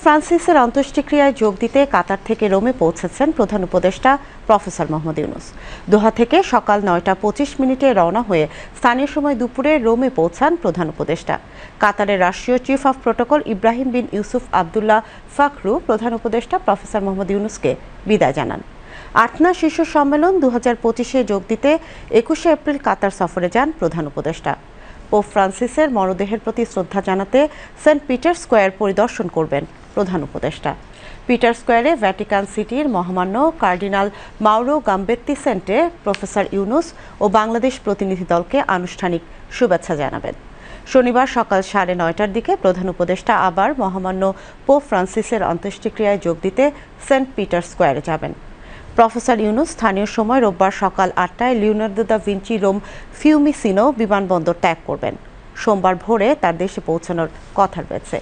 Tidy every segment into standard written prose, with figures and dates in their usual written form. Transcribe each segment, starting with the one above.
ফ্রান্সিসের অন্ত্যেষ্টিক্রিয়ায় যোগ দিতে কাতার থেকে রোমে পৌঁছেছেন প্রধান উপদেষ্টা প্রফেসর মোহাম্মদ ইউনূস। দোহা থেকে সকাল ৯টা ২৫ রওনা হয়ে স্থানীয় সময় দুপুরে রোমে পৌঁছান প্রধান উপদেষ্টা। কাতারের রাষ্ট্রীয় চিফ অব প্রোটোকল ইব্রাহিম বিন ইউসুফ আবদুল্লাহ ফাখরু প্রধান উপদেষ্টা প্রফেসর মোহাম্মদ ইউনূসকে বিদায় জানান। আটনা শীর্ষ সম্মেলন ২০২৫-এ যোগ দিতে ২১শে এপ্রিল কাতার সফরে যান প্রধান উপদেষ্টা। পোপ ফ্রান্সিসের মরদেহের প্রতি শ্রদ্ধা জানাতে সেন্ট পিটার স্কোয়ার পরিদর্শন করবেন প্রধান উপদেষ্টা। পিটার স্কোয়ারে ভ্যাটিকান সিটির মহামান্য কার্ডিনাল মাউরো গাম্বেত্তি সেন্টে প্রফেসর ইউনূস ও বাংলাদেশ প্রতিনিধি দলকে আনুষ্ঠানিক শুভেচ্ছা জানাবেন। শনিবার সকাল ৯:৩০টার দিকে প্রধান উপদেষ্টা আবার মহামান্য পোপ ফ্রান্সিসের অন্ত্যেষ্টিক্রিয়ায় যোগ দিতে সেন্ট পিটার স্কোয়ারে যাবেন। প্রফেসর ইউনূস স্থানীয় সময় রোববার সকাল ৮টায় লিওনার্দো দা ভিঞ্চি রোম ফিউমিসিনো বিমানবন্দর ত্যাগ করবেন। সোমবার ভোরে তার দেশে পৌঁছানোর কথা রয়েছে।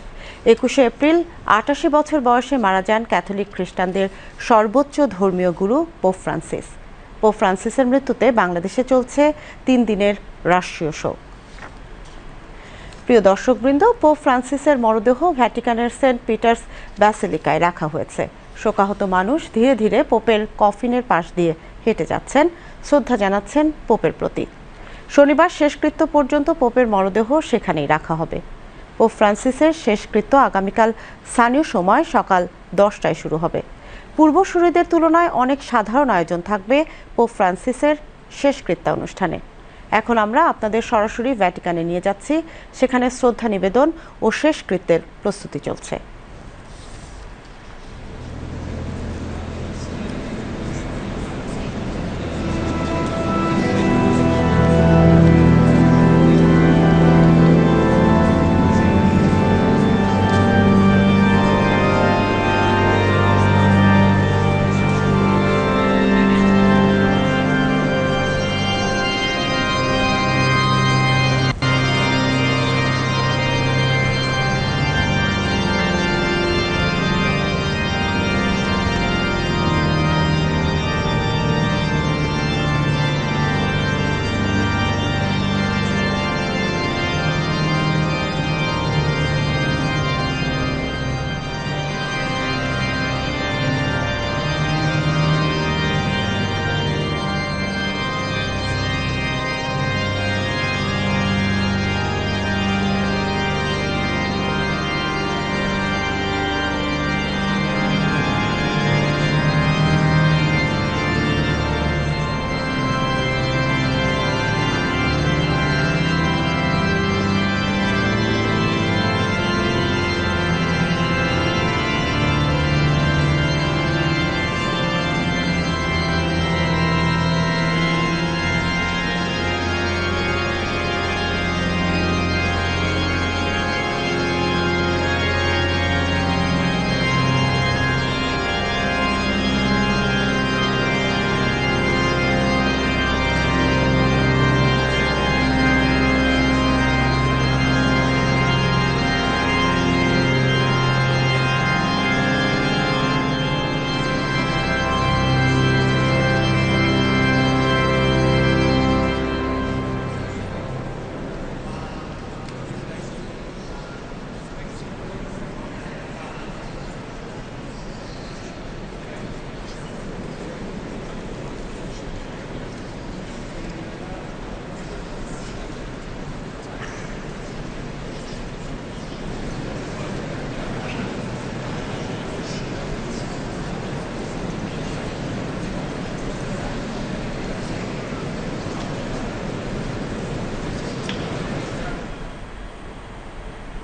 ২১শে এপ্রিল ৮৮ বছর বয়সে মারা যান ক্যাথলিক খ্রিস্টানদের সর্বোচ্চ ধর্মীয় গুরু পোপ ফ্রান্সিস। পোপ ফ্রান্সিসের মৃত্যুতে বাংলাদেশে চলছে ৩ দিনের রাষ্ট্রীয় শোক। প্রিয় দর্শকবৃন্দ, পোপ ফ্রান্সিসের মরদেহ ভ্যাটিকানের সেন্ট পিটার্স ব্যাসিলিকায় রাখা হয়েছে। শোকাহত মানুষ ধীরে ধীরে পোপের কফিনের পাশ দিয়ে হেঁটে যাচ্ছেন, শ্রদ্ধা জানাচ্ছেন পোপের প্রতি। শনিবার শেষকৃত্য পর্যন্ত পোপের মরদেহ সেখানেই রাখা হবে। পোপ ফ্রান্সিসের শেষকৃত্য আগামীকাল স্থানীয় সময় সকাল 10টায় শুরু হবে। পূর্বসূরীদের তুলনায় অনেক সাধারণ আয়োজন থাকবে পোপ ফ্রান্সিসের শেষকৃত্য অনুষ্ঠানে। এখন আমরা আপনাদের সরাসরি ভ্যাটিকানে নিয়ে যাচ্ছি, সেখানে শ্রদ্ধা নিবেদন ও শেষকৃত্যের প্রস্তুতি চলছে।